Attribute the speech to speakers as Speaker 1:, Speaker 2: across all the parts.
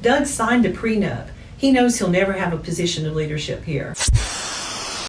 Speaker 1: Doug signed a prenup. He knows he'll never have a position of leadership here.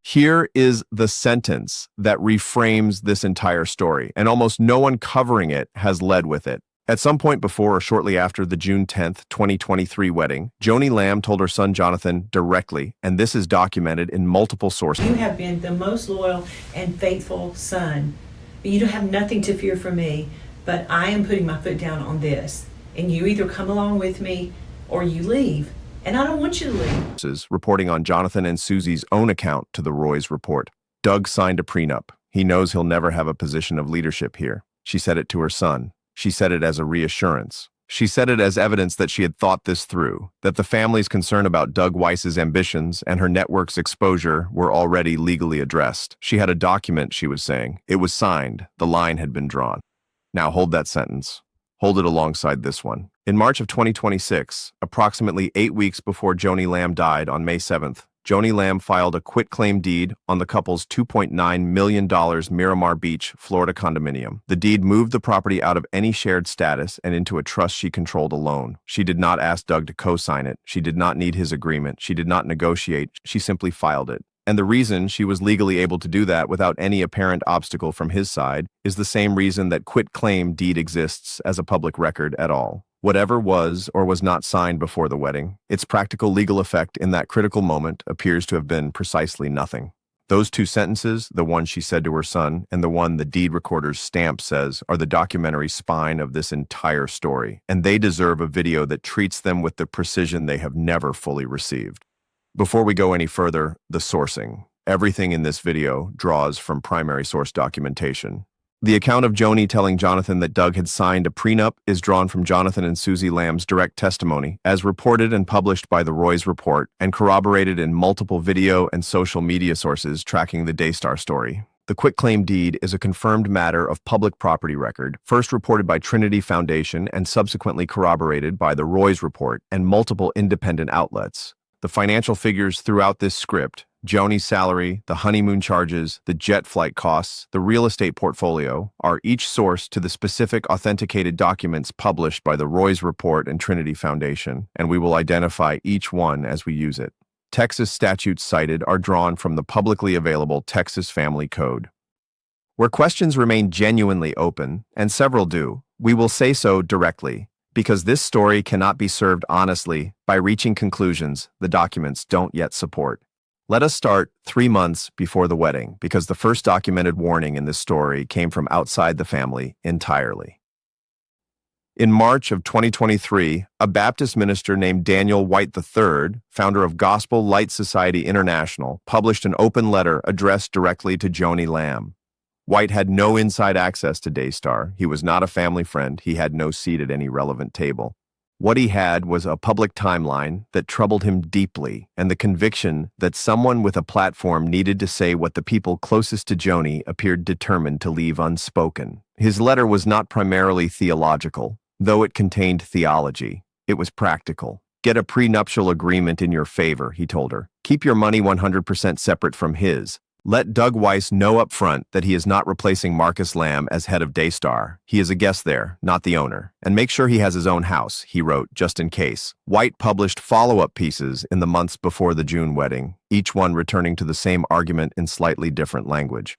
Speaker 2: Here is the sentence that reframes this entire story, and almost no one covering it has led with it. At some point before or shortly after the June 10th, 2023 wedding, Joni Lamb told her son Jonathan directly, and this is documented in multiple sources.
Speaker 1: You have been the most loyal and faithful son. You don't have nothing to fear from me, but I am putting my foot down on this. And you either come along with me or you leave. And I don't want you to leave.
Speaker 2: Reporting on Jonathan and Suzy's own account to the Roy's report. Doug signed a prenup. He knows he'll never have a position of leadership here. She said it to her son. She said it as a reassurance. She said it as evidence that she had thought this through, that the family's concern about Doug Weiss's ambitions and her network's exposure were already legally addressed. She had a document, she was saying. It was signed. The line had been drawn. Now hold that sentence. Hold it alongside this one. In March of 2026, approximately 8 weeks before Joni Lamb died on May 7th, Joni Lamb filed a quitclaim deed on the couple's $2.9 million Miramar Beach, Florida condominium. The deed moved the property out of any shared status and into a trust she controlled alone. She did not ask Doug to co-sign it. She did not need his agreement. She did not negotiate. She simply filed it. And the reason she was legally able to do that without any apparent obstacle from his side is the same reason that quitclaim deed exists as a public record at all. Whatever was or was not signed before the wedding, its practical legal effect in that critical moment appears to have been precisely nothing. Those two sentences, the one she said to her son and the one the deed recorder's stamp says, are the documentary spine of this entire story, and they deserve a video that treats them with the precision they have never fully received. Before we go any further, the sourcing. Everything in this video draws from primary source documentation. The account of Joni telling Jonathan that Doug had signed a prenup is drawn from Jonathan and Suzy Lamb's direct testimony, as reported and published by the Roy's report, and corroborated in multiple video and social media sources tracking the Daystar story. The quitclaim deed is a confirmed matter of public property record, first reported by Trinity Foundation and subsequently corroborated by the Roy's report and multiple independent outlets. The financial figures throughout this script, Joni's salary, the honeymoon charges, the jet flight costs, the real estate portfolio, are each sourced to the specific authenticated documents published by the Roy's report and Trinity Foundation, and we will identify each one as we use it. Texas statutes cited are drawn from the publicly available Texas Family Code. Where questions remain genuinely open, and several do, we will say so directly, because this story cannot be served honestly by reaching conclusions the documents don't yet support. Let us start 3 months before the wedding, because the first documented warning in this story came from outside the family entirely. In March of 2023, a Baptist minister named Daniel White III, founder of Gospel Light Society International, published an open letter addressed directly to Joni Lamb. White had no inside access to Daystar. He was not a family friend. He had no seat at any relevant table. What he had was a public timeline that troubled him deeply, and the conviction that someone with a platform needed to say what the people closest to Joni appeared determined to leave unspoken. His letter was not primarily theological, though it contained theology. It was practical. Get a prenuptial agreement in your favor, he told her. Keep your money 100% separate from his. Let Doug Weiss know up front that he is not replacing Marcus Lamb as head of Daystar. He is a guest there, not the owner. And make sure he has his own house, he wrote, just in case. White published follow-up pieces in the months before the June wedding, each one returning to the same argument in slightly different language.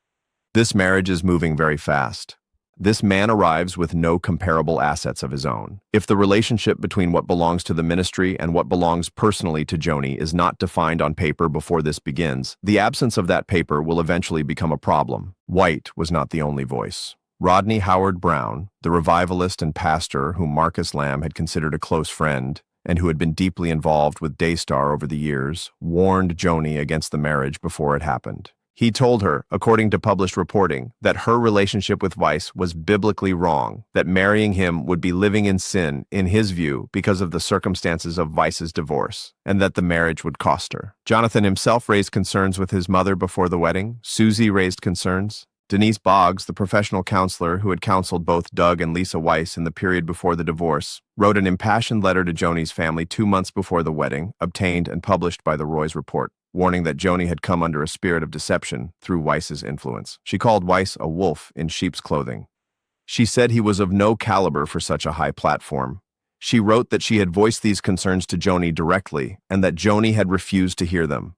Speaker 2: This marriage is moving very fast. This man arrives with no comparable assets of his own. If the relationship between what belongs to the ministry and what belongs personally to Joni is not defined on paper before this begins, the absence of that paper will eventually become a problem. White was not the only voice. Rodney Howard Brown, the revivalist and pastor whom Marcus Lamb had considered a close friend and who had been deeply involved with Daystar over the years, warned Joni against the marriage before it happened. He told her, according to published reporting, that her relationship with Weiss was biblically wrong, that marrying him would be living in sin, in his view, because of the circumstances of Weiss's divorce, and that the marriage would cost her. Jonathan himself raised concerns with his mother before the wedding. Suzy raised concerns. Denise Boggs, the professional counselor who had counseled both Doug and Lisa Weiss in the period before the divorce, wrote an impassioned letter to Joni's family 2 months before the wedding, obtained and published by the Roy's report, warning that Joni had come under a spirit of deception through Weiss's influence. She called Weiss a wolf in sheep's clothing. She said he was of no caliber for such a high platform. She wrote that she had voiced these concerns to Joni directly and that Joni had refused to hear them.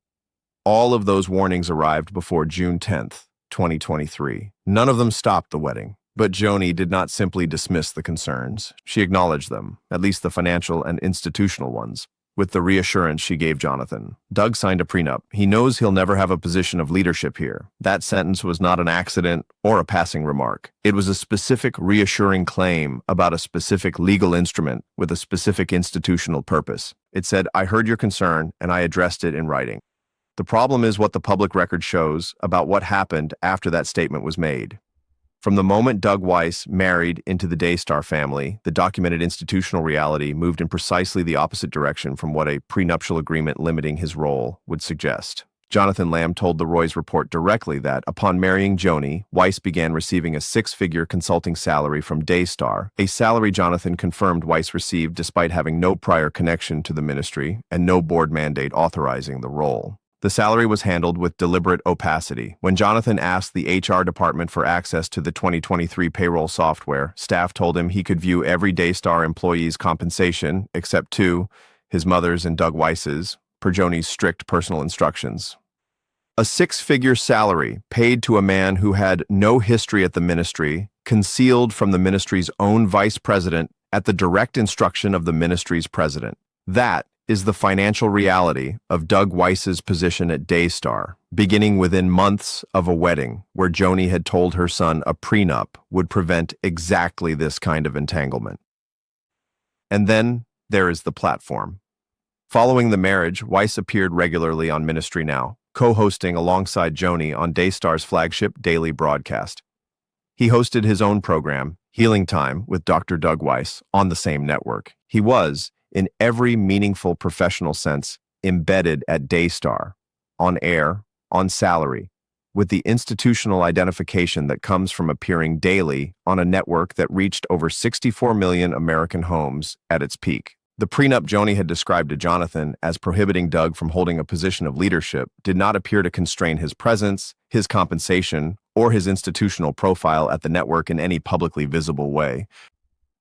Speaker 2: All of those warnings arrived before June 10th, 2023. None of them stopped the wedding. But Joni did not simply dismiss the concerns. She acknowledged them, at least the financial and institutional ones, with the reassurance she gave Jonathan. Doug signed a prenup. He knows he'll never have a position of leadership here. That sentence was not an accident or a passing remark. It was a specific, reassuring claim about a specific legal instrument with a specific institutional purpose. It said, "I heard your concern and I addressed it in writing." The problem is what the public record shows about what happened after that statement was made. From the moment Doug Weiss married into the Daystar family, the documented institutional reality moved in precisely the opposite direction from what a prenuptial agreement limiting his role would suggest. Jonathan Lamb told the Roy's report directly that, upon marrying Joni, Weiss began receiving a six-figure consulting salary from Daystar, a salary Jonathan confirmed Weiss received despite having no prior connection to the ministry and no board mandate authorizing the role. The salary was handled with deliberate opacity. When Jonathan asked the HR department for access to the 2023 payroll software, staff told him he could view every Daystar employee's compensation, except two, his mother's and Doug Weiss's, per Joni's strict personal instructions. A six-figure salary paid to a man who had no history at the ministry, concealed from the ministry's own vice president at the direct instruction of the ministry's president. That is the financial reality of Doug Weiss's position at Daystar, beginning within months of a wedding where Joni had told her son a prenup would prevent exactly this kind of entanglement. And then there is the platform. Following the marriage, Weiss appeared regularly on Ministry Now, co-hosting alongside Joni on Daystar's flagship daily broadcast. He hosted his own program, Healing Time with Dr. Doug Weiss, on the same network. He was, in every meaningful professional sense, embedded at Daystar, on air, on salary, with the institutional identification that comes from appearing daily on a network that reached over 64 million American homes at its peak. The prenup Joni had described to Jonathan as prohibiting Doug from holding a position of leadership did not appear to constrain his presence, his compensation, or his institutional profile at the network in any publicly visible way.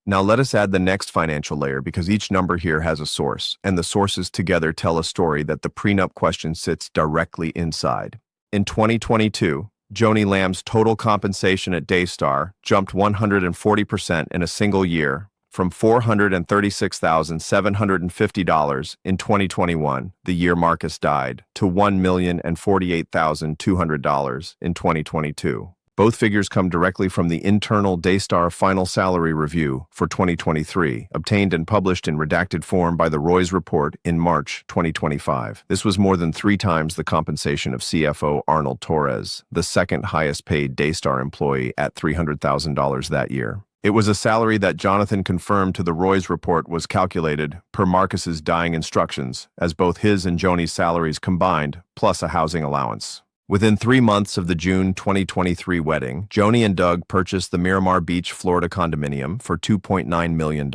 Speaker 2: Now let us add the next financial layer because each number here has a source, and the sources together tell a story that the prenup question sits directly inside. In 2022, Joni Lamb's total compensation at Daystar jumped 140% in a single year, from $436,750 in 2021, the year Marcus died, to $1,048,200 in 2022. Both figures come directly from the internal Daystar Final Salary Review for 2023, obtained and published in redacted form by the Roy's report in March 2025. This was more than 3 times the compensation of CFO Arnold Torres, the second highest paid Daystar employee at $300,000 that year. It was a salary that Jonathan confirmed to the Roy's report was calculated per Marcus's dying instructions, as both his and Joni's salaries combined, plus a housing allowance. Within 3 months of the June 2023 wedding, Joni and Doug purchased the Miramar Beach, Florida condominium for $2.9 million.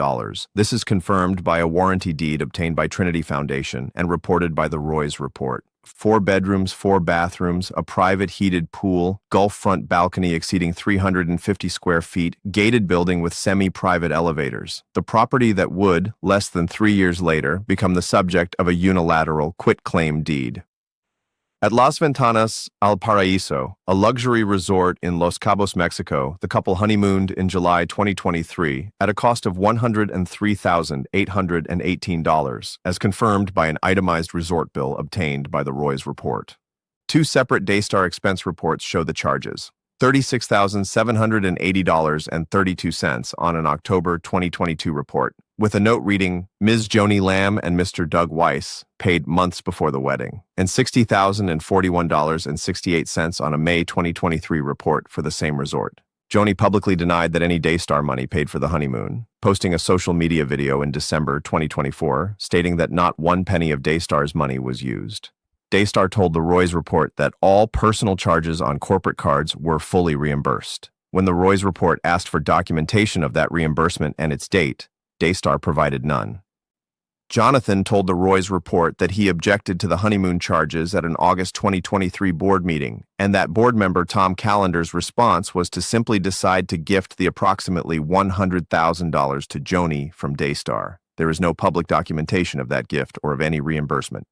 Speaker 2: This is confirmed by a warranty deed obtained by Trinity Foundation and reported by the Roy's report. 4 bedrooms, 4 bathrooms, a private heated pool, Gulf front balcony exceeding 350 square feet, gated building with semi-private elevators. The property that would, less than 3 years later, become the subject of a unilateral quitclaim deed. At Las Ventanas al Paraíso, a luxury resort in Los Cabos, Mexico, the couple honeymooned in July 2023 at a cost of $103,818, as confirmed by an itemized resort bill obtained by the Roy's report. 2 separate Daystar expense reports show the charges. $36,780.32 on an October 2022 report, with a note reading, Ms. Joni Lamb and Mr. Doug Weiss paid months before the wedding, and $60,041.68 on a May 2023 report for the same resort. Joni publicly denied that any Daystar money paid for the honeymoon, posting a social media video in December 2024 stating that not 1 penny of Daystar's money was used. Daystar told the Roy's report that all personal charges on corporate cards were fully reimbursed. When the Roy's report asked for documentation of that reimbursement and its date, Daystar provided none. Jonathan told the Roy's report that he objected to the honeymoon charges at an August 2023 board meeting, and that board member Tom Callender's response was to simply decide to gift the approximately $100,000 to Joni from Daystar. There is no public documentation of that gift or of any reimbursement.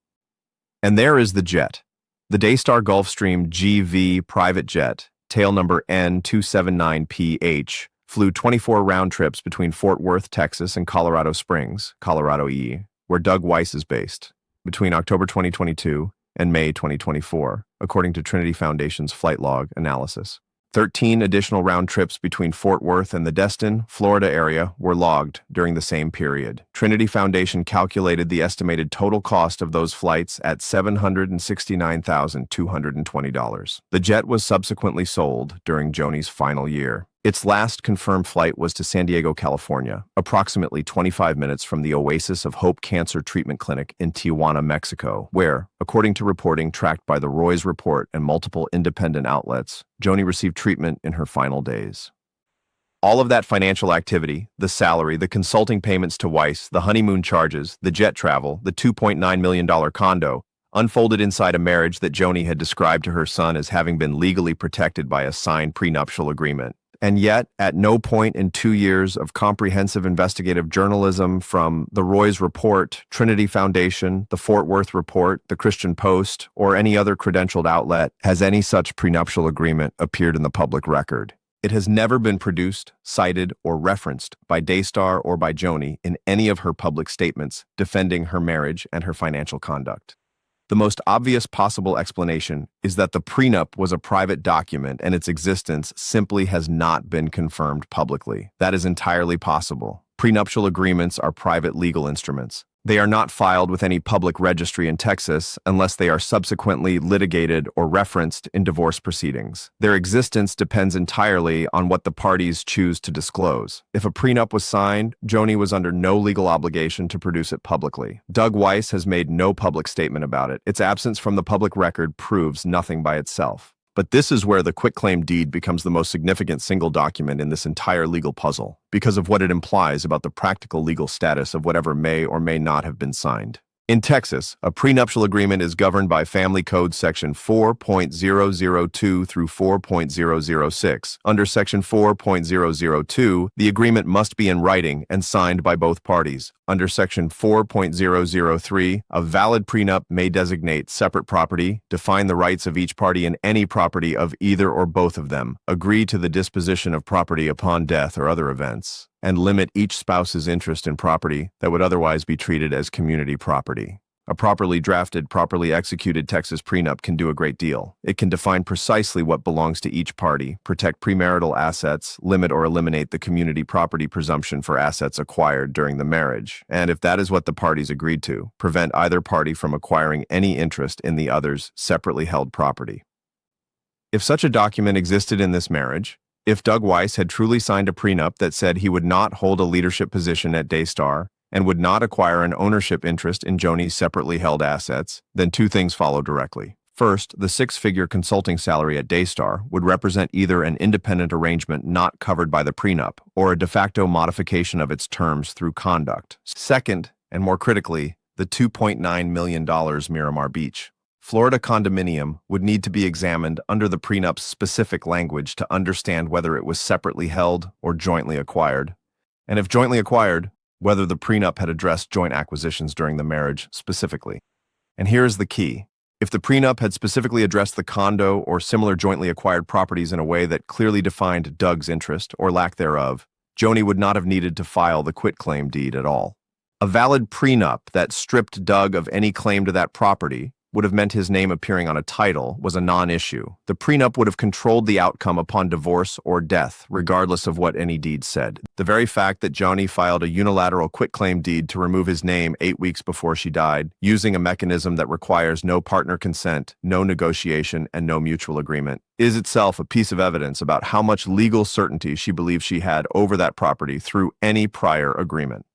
Speaker 2: And there is the jet. The Daystar Gulfstream GV private jet, tail number N279PH, flew 24 round trips between Fort Worth, Texas, and Colorado Springs, Colorado E, where Doug Weiss is based, between October 2022 and May 2024, according to Trinity Foundation's flight log analysis. 13 additional round trips between Fort Worth and the Destin, Florida area were logged during the same period. Trinity Foundation calculated the estimated total cost of those flights at $769,220. The jet was subsequently sold during Joni's final year. Its last confirmed flight was to San Diego, California, approximately 25 minutes from the Oasis of Hope Cancer Treatment Clinic in Tijuana, Mexico, where, according to reporting tracked by the Roy's report and multiple independent outlets, Joni received treatment in her final days. All of that financial activity, the salary, the consulting payments to Weiss, the honeymoon charges, the jet travel, the $2.9 million condo, unfolded inside a marriage that Joni had described to her son as having been legally protected by a signed prenuptial agreement. And yet, at no point in 2 years of comprehensive investigative journalism from the Roy's report, Trinity Foundation, the Fort Worth report, the Christian Post, or any other credentialed outlet has any such prenuptial agreement appeared in the public record. It has never been produced, cited, or referenced by Daystar or by Joni in any of her public statements defending her marriage and her financial conduct. The most obvious possible explanation is that the prenup was a private document and its existence simply has not been confirmed publicly. That is entirely possible. Prenuptial agreements are private legal instruments. They are not filed with any public registry in Texas unless they are subsequently litigated or referenced in divorce proceedings. Their existence depends entirely on what the parties choose to disclose. If a prenup was signed, Joni was under no legal obligation to produce it publicly. Doug Weiss has made no public statement about it. Its absence from the public record proves nothing by itself. But this is where the quitclaim deed becomes the most significant single document in this entire legal puzzle, because of what it implies about the practical legal status of whatever may or may not have been signed. In Texas, a prenuptial agreement is governed by Family Code Section 4.002 through 4.006. Under Section 4.002, the agreement must be in writing and signed by both parties. Under Section 4.003, a valid prenup may designate separate property, define the rights of each party in any property of either or both of them, agree to the disposition of property upon death or other events, and limit each spouse's interest in property that would otherwise be treated as community property. A properly drafted, properly executed Texas prenup can do a great deal. It can define precisely what belongs to each party, protect premarital assets, limit or eliminate the community property presumption for assets acquired during the marriage, and if that is what the parties agreed to, prevent either party from acquiring any interest in the other's separately held property. If such a document existed in this marriage, if Doug Weiss had truly signed a prenup that said he would not hold a leadership position at Daystar and would not acquire an ownership interest in Joni's separately held assets, then two things follow directly. First, the six-figure consulting salary at Daystar would represent either an independent arrangement not covered by the prenup or a de facto modification of its terms through conduct. Second, and more critically, the $2.9 million Miramar Beach Florida condominium would need to be examined under the prenup's specific language to understand whether it was separately held or jointly acquired, and if jointly acquired, whether the prenup had addressed joint acquisitions during the marriage specifically. And here is the key. If the prenup had specifically addressed the condo or similar jointly acquired properties in a way that clearly defined Doug's interest or lack thereof, Joni would not have needed to file the quitclaim deed at all. A valid prenup that stripped Doug of any claim to that property would have meant his name appearing on a title was a non-issue. The prenup would have controlled the outcome upon divorce or death, regardless of what any deed said. The very fact that Joni filed a unilateral quitclaim deed to remove his name 8 weeks before she died, using a mechanism that requires no partner consent, no negotiation, and no mutual agreement, is itself a piece of evidence about how much legal certainty she believed she had over that property through any prior agreement.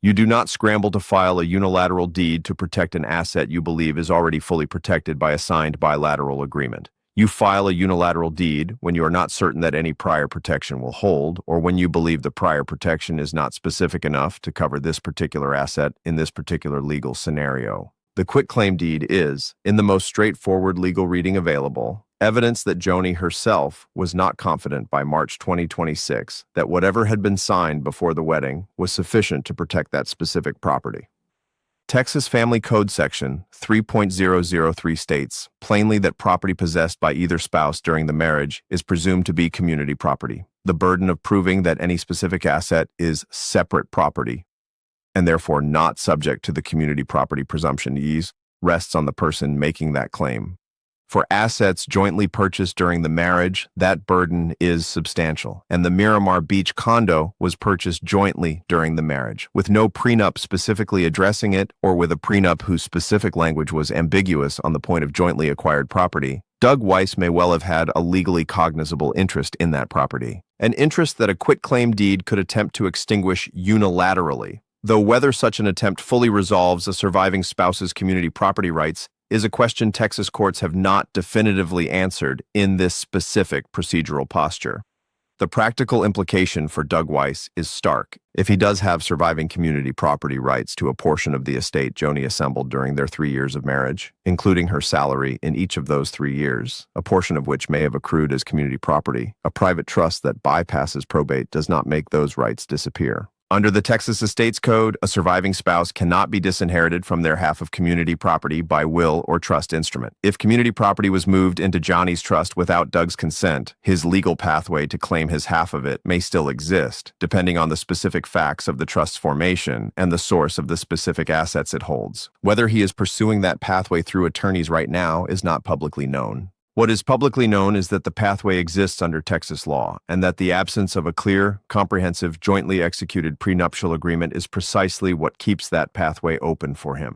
Speaker 2: You do not scramble to file a unilateral deed to protect an asset you believe is already fully protected by a signed bilateral agreement. You file a unilateral deed when you are not certain that any prior protection will hold, or when you believe the prior protection is not specific enough to cover this particular asset in this particular legal scenario. The quitclaim deed is, in the most straightforward legal reading available, evidence that Joni herself was not confident by March 2026 that whatever had been signed before the wedding was sufficient to protect that specific property. Texas Family Code Section 3.003 states plainly that property possessed by either spouse during the marriage is presumed to be community property. The burden of proving that any specific asset is separate property and therefore not subject to the community property presumption rests on the person making that claim. For assets jointly purchased during the marriage, that burden is substantial, and the Miramar Beach condo was purchased jointly during the marriage, with no prenup specifically addressing it or with a prenup whose specific language was ambiguous on the point of jointly acquired property. Doug Weiss may well have had a legally cognizable interest in that property, an interest that a quitclaim deed could attempt to extinguish unilaterally, though whether such an attempt fully resolves a surviving spouse's community property rights is a question Texas courts have not definitively answered in this specific procedural posture. The practical implication for Doug Weiss is stark. If he does have surviving community property rights to a portion of the estate Joni assembled during their 3 years of marriage, including her salary in each of those 3 years, a portion of which may have accrued as community property, a private trust that bypasses probate does not make those rights disappear. Under the Texas Estates Code, a surviving spouse cannot be disinherited from their half of community property by will or trust instrument. If community property was moved into Johnny's trust without Doug's consent, his legal pathway to claim his half of it may still exist, depending on the specific facts of the trust's formation and the source of the specific assets it holds. Whether he is pursuing that pathway through attorneys right now is not publicly known. What is publicly known is that the pathway exists under Texas law, and that the absence of a clear, comprehensive, jointly executed prenuptial agreement is precisely what keeps that pathway open for him.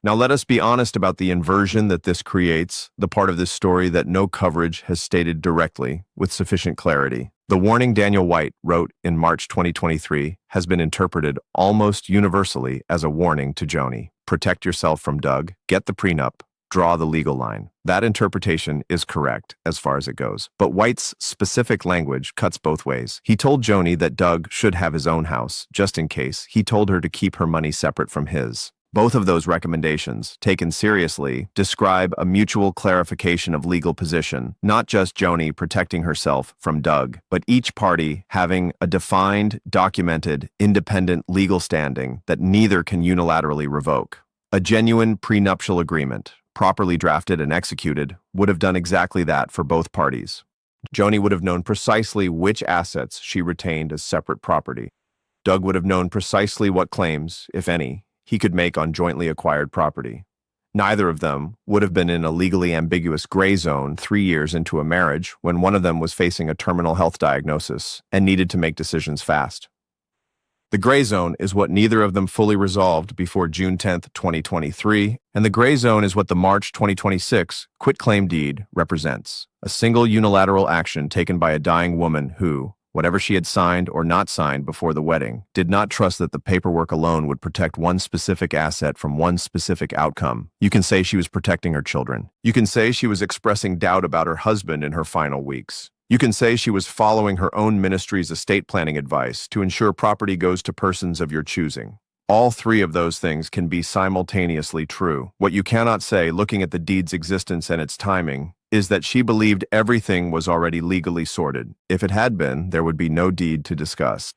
Speaker 2: Now let us be honest about the inversion that this creates, the part of this story that no coverage has stated directly, with sufficient clarity. The warning Daniel White wrote in March 2023 has been interpreted almost universally as a warning to Joni. Protect yourself from Doug, get the prenup, draw the legal line. That interpretation is correct as far as it goes. But White's specific language cuts both ways. He told Joni that Doug should have his own house, just in case. He told her to keep her money separate from his. Both of those recommendations, taken seriously, describe a mutual clarification of legal position, not just Joni protecting herself from Doug, but each party having a defined, documented, independent legal standing that neither can unilaterally revoke. A genuine prenuptial agreement, properly drafted and executed, would have done exactly that for both parties. Joni would have known precisely which assets she retained as separate property. Doug would have known precisely what claims, if any, he could make on jointly acquired property. Neither of them would have been in a legally ambiguous gray zone 3 years into a marriage when one of them was facing a terminal health diagnosis and needed to make decisions fast. The gray zone is what neither of them fully resolved before June 10, 2023, and the gray zone is what the March 2026 quitclaim deed represents. A single unilateral action taken by a dying woman who, whatever she had signed or not signed before the wedding, did not trust that the paperwork alone would protect one specific asset from one specific outcome. You can say she was protecting her children. You can say she was expressing doubt about her husband in her final weeks. You can say she was following her own ministry's estate planning advice to ensure property goes to persons of your choosing. All three of those things can be simultaneously true. What you cannot say, looking at the deed's existence and its timing, is that she believed everything was already legally sorted. If it had been, there would be no deed to discuss.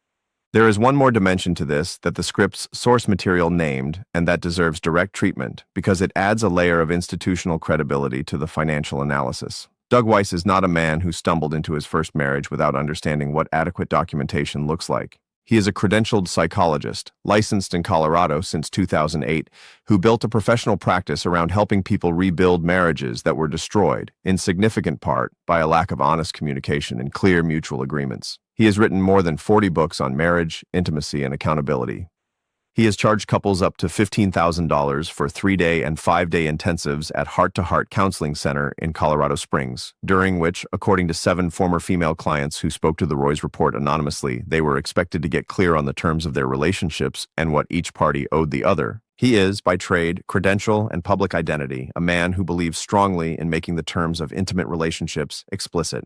Speaker 2: There is one more dimension to this that the script's source material named, and that deserves direct treatment, because it adds a layer of institutional credibility to the financial analysis. Doug Weiss is not a man who stumbled into his first marriage without understanding what adequate documentation looks like. He is a credentialed psychologist, licensed in Colorado since 2008, who built a professional practice around helping people rebuild marriages that were destroyed, in significant part, by a lack of honest communication and clear mutual agreements. He has written more than 40 books on marriage, intimacy, and accountability. He has charged couples up to $15,000 for 3-day and 5-day intensives at Heart to Heart Counseling Center in Colorado Springs, during which, according to 7 former female clients who spoke to the Roy's Report anonymously, they were expected to get clear on the terms of their relationships and what each party owed the other, He is, by trade, credential, and public identity, a man who believes strongly in making the terms of intimate relationships explicit.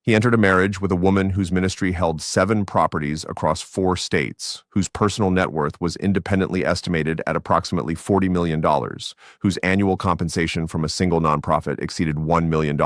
Speaker 2: He entered a marriage with a woman whose ministry held 7 properties across 4 states, whose personal net worth was independently estimated at approximately $40 million, whose annual compensation from a single nonprofit exceeded $1 million,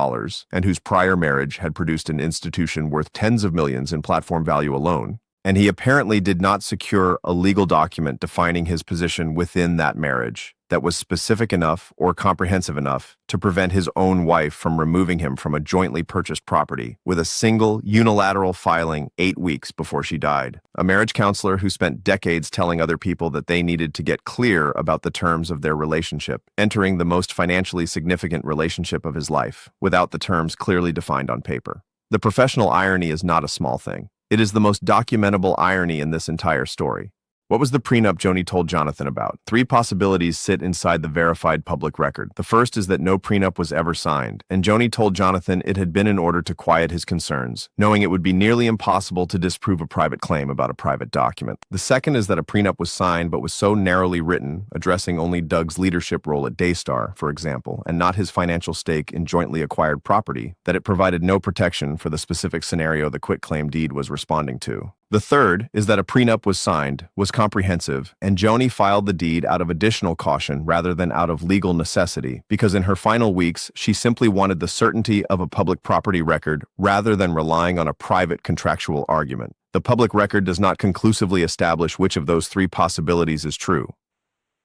Speaker 2: and whose prior marriage had produced an institution worth tens of millions in platform value alone. And he apparently did not secure a legal document defining his position within that marriage that was specific enough or comprehensive enough to prevent his own wife from removing him from a jointly purchased property with a single unilateral filing 8 weeks before she died. A marriage counselor who spent decades telling other people that they needed to get clear about the terms of their relationship, entering the most financially significant relationship of his life without the terms clearly defined on paper. The professional irony is not a small thing. It is the most documentable irony in this entire story. What was the prenup Joni told Jonathan about? 3 possibilities sit inside the verified public record. The first is that no prenup was ever signed, and Joni told Jonathan it had been in order to quiet his concerns, knowing it would be nearly impossible to disprove a private claim about a private document. The second is that a prenup was signed but was so narrowly written, addressing only Doug's leadership role at Daystar, for example, and not his financial stake in jointly acquired property, that it provided no protection for the specific scenario the quitclaim deed was responding to. The third is that a prenup was signed, was comprehensive, and Joni filed the deed out of additional caution rather than out of legal necessity, because in her final weeks, she simply wanted the certainty of a public property record rather than relying on a private contractual argument. The public record does not conclusively establish which of those 3 possibilities is true.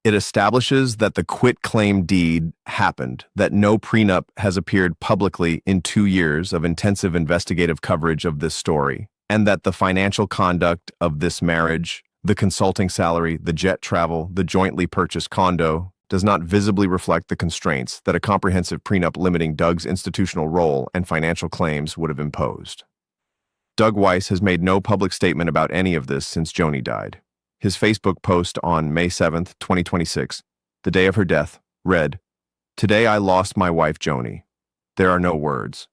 Speaker 2: It establishes that the quitclaim deed happened, that no prenup has appeared publicly in 2 years of intensive investigative coverage of this story, and that the financial conduct of this marriage, the consulting salary, the jet travel, the jointly purchased condo, does not visibly reflect the constraints that a comprehensive prenup limiting Doug's institutional role and financial claims would have imposed. Doug Weiss has made no public statement about any of this since Joni died. His Facebook post on May 7, 2026, the day of her death, read, "Today I lost my wife Joni. There are no words."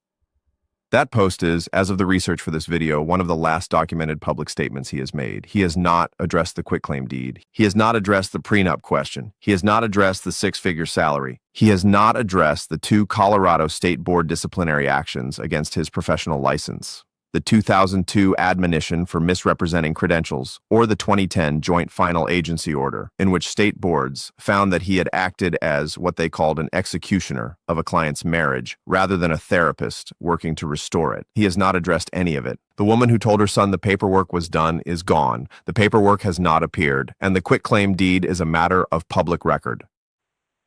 Speaker 2: That post is, as of the research for this video, one of the last documented public statements he has made. He has not addressed the quitclaim deed. He has not addressed the prenup question. He has not addressed the 6-figure salary. He has not addressed the 2 Colorado State Board disciplinary actions against his professional license, the 2002 admonition for misrepresenting credentials, or the 2010 joint final agency order, in which state boards found that he had acted as what they called an executioner of a client's marriage, rather than a therapist working to restore it. He has not addressed any of it. The woman who told her son the paperwork was done is gone. The paperwork has not appeared, and the quitclaim deed is a matter of public record.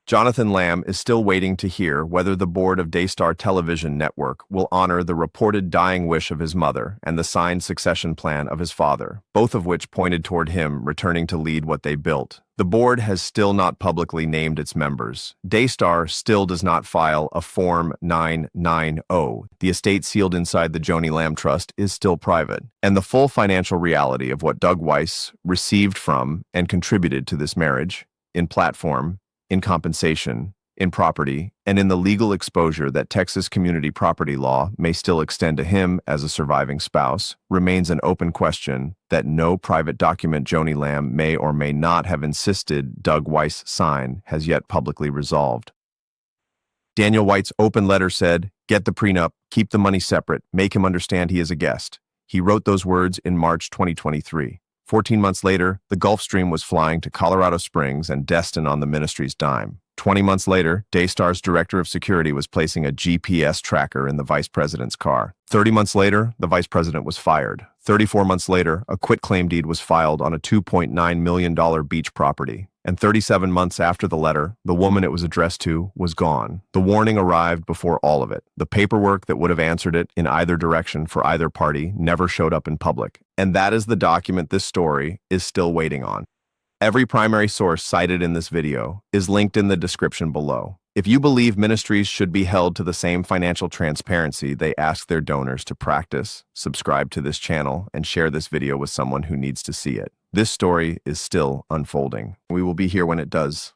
Speaker 2: Jonathan Lamb is still waiting to hear whether the board of Daystar Television Network will honor the reported dying wish of his mother and the signed succession plan of his father, both of which pointed toward him returning to lead what they built. The board has still not publicly named its members. Daystar still does not file a Form 990. The estate sealed inside the Joni Lamb Trust is still private, and the full financial reality of what Doug Weiss received from and contributed to this marriage, in platform, in compensation, in property, and in the legal exposure that Texas community property law may still extend to him as a surviving spouse, remains an open question that no private document Joni Lamb may or may not have insisted Doug Weiss sign has yet publicly resolved. Daniel White's open letter said, "Get the prenup, keep the money separate, make him understand he is a guest." He wrote those words in March 2023. 14 months later, the Gulfstream was flying to Colorado Springs and Destin on the ministry's dime. 20 months later, Daystar's director of security was placing a GPS tracker in the vice president's car. 30 months later, the vice president was fired. 34 months later, a quitclaim deed was filed on a $2.9 million beach property. And 37 months after the letter, the woman it was addressed to was gone. The warning arrived before all of it. The paperwork that would have answered it in either direction for either party never showed up in public. And that is the document this story is still waiting on. Every primary source cited in this video is linked in the description below. If you believe ministries should be held to the same financial transparency they ask their donors to practice, subscribe to this channel and share this video with someone who needs to see it. This story is still unfolding. We will be here when it does.